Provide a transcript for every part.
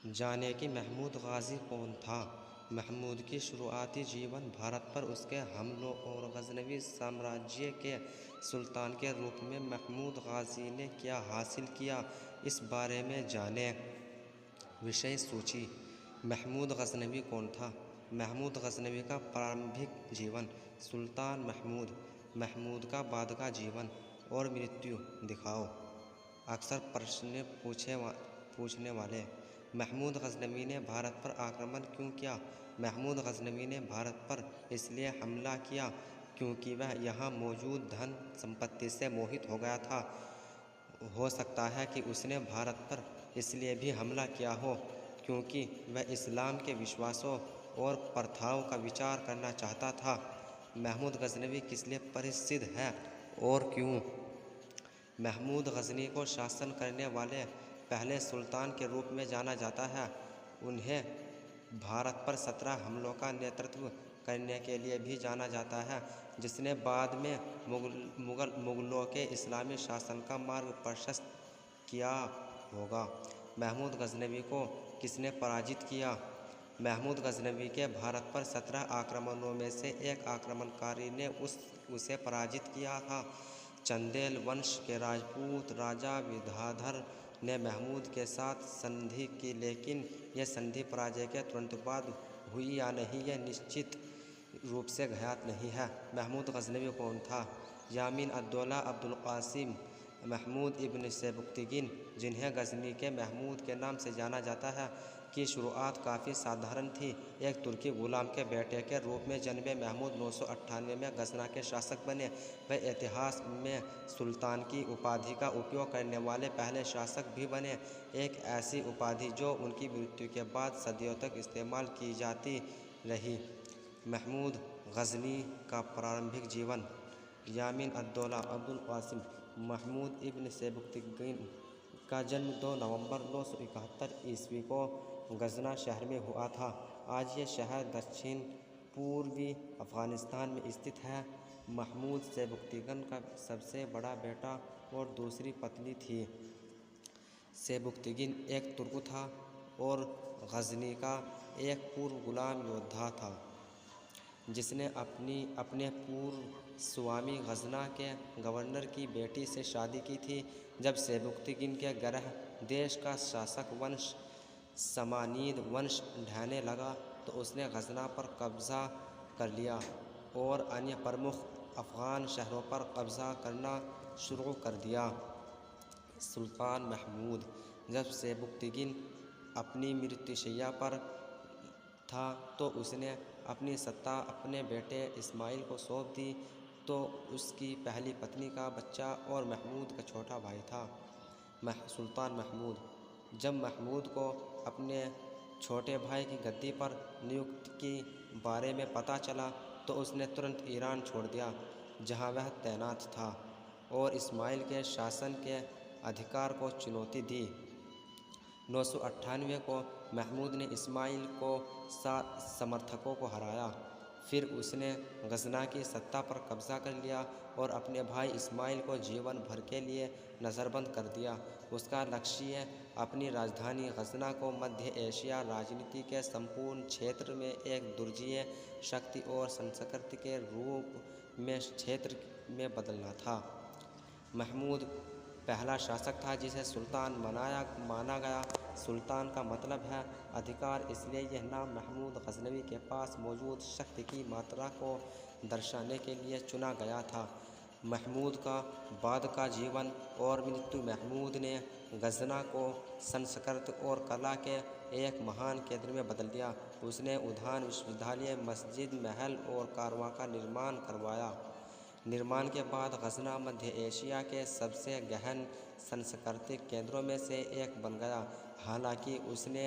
जाने कि महमूद गाज़ी कौन था। महमूद की शुरुआती जीवन भारत पर उसके हमलों और गज़नवी साम्राज्य के सुल्तान के रूप में महमूद गाज़ी ने क्या हासिल किया, इस बारे में जानें। विषय सूची। महमूद गज़नवी कौन था। महमूद गज़नवी का प्रारंभिक जीवन। सुल्तान महमूद। महमूद का बाद का जीवन और मृत्यु दिखाओ। अक्सर प्रश्न पूछने वाले। महमूद गज़नवी ने भारत पर आक्रमण क्यों किया। महमूद गज़नवी ने भारत पर इसलिए हमला किया क्योंकि वह यहाँ मौजूद धन संपत्ति से मोहित हो गया था। हो सकता है कि उसने भारत पर इसलिए भी हमला किया हो क्योंकि वह इस्लाम के विश्वासों और प्रथाओं का विचार करना चाहता था। महमूद गज़नवी किस लिए प्रसिद्ध है और क्यों। महमूद गज़नी को शासन करने वाले पहले सुल्तान के रूप में जाना जाता है। उन्हें भारत पर 17 हमलों का नेतृत्व करने के लिए भी जाना जाता है, जिसने बाद में मुग़लों के इस्लामी शासन का मार्ग प्रशस्त किया होगा। महमूद गज़नवी को किसने पराजित किया। महमूद गज़नवी के भारत पर 17 आक्रमणों में से एक आक्रमणकारी ने उसे पराजित किया था। चंदेल वंश के राजपूत राजा विद्याधर ने महमूद के साथ संधि की, लेकिन यह संधि पराजय के तुरंत बाद हुई या नहीं, यह निश्चित रूप से ज्ञात नहीं है। महमूद गज़नवी कौन था। यामीन अद-दौला अब्दुल क़ासिम महमूद इब्न सैबुक्तगिन, जिन्हें गज़नी के महमूद के नाम से जाना जाता है, की शुरुआत काफ़ी साधारण थी। एक तुर्की गुलाम के बेटे के रूप में जन्मे महमूद 998 में गज़ना के शासक बने। वह इतिहास में सुल्तान की उपाधि का उपयोग करने वाले पहले शासक भी बने, एक ऐसी उपाधि जो उनकी मृत्यु के बाद सदियों तक इस्तेमाल की जाती रही। महमूद गज़नी का प्रारंभिक जीवन। यामीन अद-दौला अब्दुल क़ासिम महमूद इब्न सैबुक्तगिन का जन्म 2 नवंबर 971 ईस्वी को गज़ना शहर में हुआ था। आज ये शहर दक्षिण पूर्वी अफ़गानिस्तान में स्थित है। महमूद सैबुक्तगिन का सबसे बड़ा बेटा और दूसरी पत्नी थी। सैबुक्तगिन एक तुर्क था और गज़नी का एक पूर्व गुलाम योद्धा था, जिसने अपने पूर्व स्वामी गज़ना के गवर्नर की बेटी से शादी की थी। जब सैबुक्तगिन के ग्रह देश का शासक वंश समानीद वंश ढहने लगा तो उसने गज़ना पर कब्ज़ा कर लिया और अन्य प्रमुख अफ़गान शहरों पर कब्ज़ा करना शुरू कर दिया। सुल्तान महमूद। जब सैबुक्तगिन अपनी मृत्युशैया पर था तो उसने अपनी सत्ता अपने बेटे इस्माइल को सौंप दी, तो उसकी पहली पत्नी का बच्चा और महमूद का छोटा भाई था। सुल्तान महमूद। जब महमूद को अपने छोटे भाई की गद्दी पर नियुक्ति के बारे में पता चला तो उसने तुरंत ईरान छोड़ दिया, जहां वह तैनात था, और इस्माइल के शासन के अधिकार को चुनौती दी। 998 को महमूद ने इस्माइल को 7 समर्थकों को हराया। फिर उसने गज़ना की सत्ता पर कब्ज़ा कर लिया और अपने भाई इस्माइल को जीवन भर के लिए नज़रबंद कर दिया। उसका लक्ष्य अपनी राजधानी गज़ना को मध्य एशिया राजनीति के संपूर्ण क्षेत्र में एक दुर्जय शक्ति और संस्कृति के रूप में क्षेत्र में बदलना था। महमूद पहला शासक था जिसे सुल्तान माना गया। सुल्तान का मतलब है अधिकार, इसलिए यह नाम महमूद गज़नवी के पास मौजूद शक्ति की मात्रा को दर्शाने के लिए चुना गया था। महमूद का बाद का जीवन और मृत्यु। महमूद ने गज़ना को संस्कृत और कला के एक महान केंद्र में बदल दिया। उसने उद्यान, विश्वविद्यालय, मस्जिद, महल और कारवां का निर्माण करवाया। निर्माण के बाद गज़ना मध्य एशिया के सबसे गहन सांस्कृतिक केंद्रों में से एक बन गया। हालांकि उसने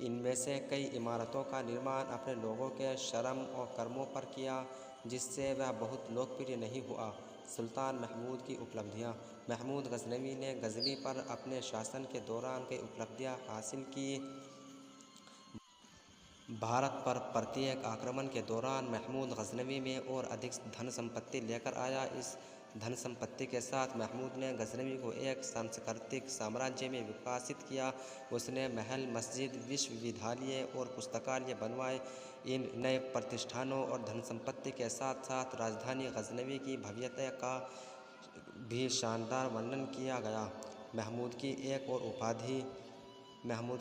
इनमें से कई इमारतों का निर्माण अपने लोगों के श्रम और कर्मों पर किया, जिससे वह बहुत लोकप्रिय नहीं हुआ। सुल्तान महमूद की उपलब्धियां। महमूद गज़नवी ने गज़नी पर अपने शासन के दौरान कई उपलब्धियां हासिल की। भारत पर प्रत्येक आक्रमण के दौरान महमूद गज़नवी में और अधिक धन संपत्ति लेकर आया। इस धन संपत्ति के साथ महमूद ने गजनवी को एक सांस्कृतिक साम्राज्य में विकसित किया। उसने महल, मस्जिद, विश्वविद्यालय और पुस्तकालय बनवाए। इन नए प्रतिष्ठानों और धन संपत्ति के साथ साथ राजधानी गजनवी की भव्यता का भी शानदार वर्णन किया गया। महमूद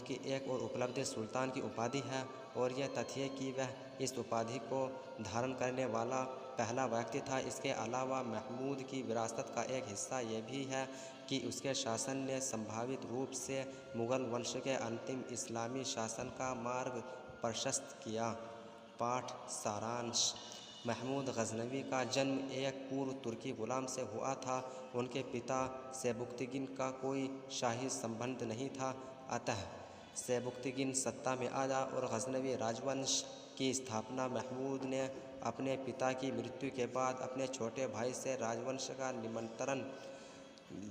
की एक और उपलब्धि सुल्तान की उपाधि है, और यह तथ्य कि वह इस उपाधि को धारण करने वाला पहला व्यक्ति था। इसके अलावा महमूद की विरासत का एक हिस्सा यह भी है कि उसके शासन ने संभावित रूप से मुग़ल वंश के अंतिम इस्लामी शासन का मार्ग प्रशस्त किया। पाठ सारांश। महमूद गजनवी का जन्म एक पूर्व तुर्की गुलाम से हुआ था। उनके पिता सेबुख्तिगिन का कोई शाही संबंध नहीं था, अतः सेबुख्तिगिन सत्ता में आया और गजनवी राजवंश की स्थापना। महमूद ने अपने पिता की मृत्यु के बाद अपने छोटे भाई से राजवंश का निमंत्रण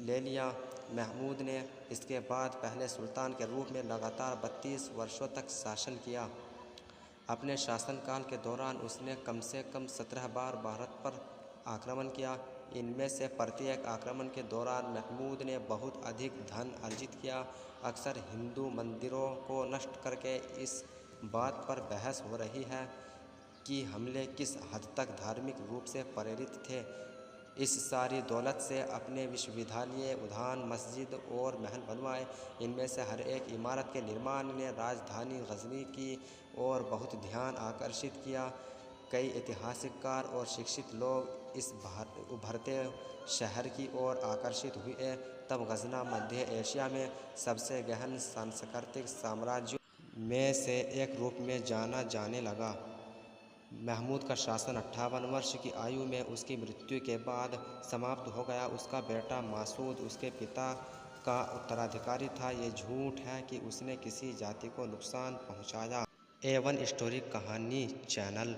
ले लिया। महमूद ने इसके बाद पहले सुल्तान के रूप में लगातार 32 वर्षों तक शासन किया। अपने शासनकाल के दौरान उसने कम से कम 17 बार भारत पर आक्रमण किया। इनमें से प्रत्येक आक्रमण के दौरान महमूद ने बहुत अधिक धन अर्जित किया। अक्सर हिंदू मंदिरों को नष्ट करके इस बात पर बहस हो रही है कि हमले किस हद तक धार्मिक रूप से प्रेरित थे। इस सारी दौलत से अपने विश्वविद्यालय, उद्यान, मस्जिद और महल बनवाए। इनमें से हर एक इमारत के निर्माण ने राजधानी गजनी की ओर बहुत ध्यान आकर्षित किया। कई ऐतिहासिककार और शिक्षित लोग इस उभरते शहर की ओर आकर्षित हुए। तब गजना मध्य एशिया में सबसे गहन सांस्कृतिक साम्राज्यों में से एक रूप में जाना जाने लगा। महमूद का शासन 58 वर्ष की आयु में उसकी मृत्यु के बाद समाप्त हो गया। उसका बेटा मासूद उसके पिता का उत्तराधिकारी था। ये झूठ है कि उसने किसी जाति को नुकसान पहुंचाया। A1 स्टोरी कहानी चैनल।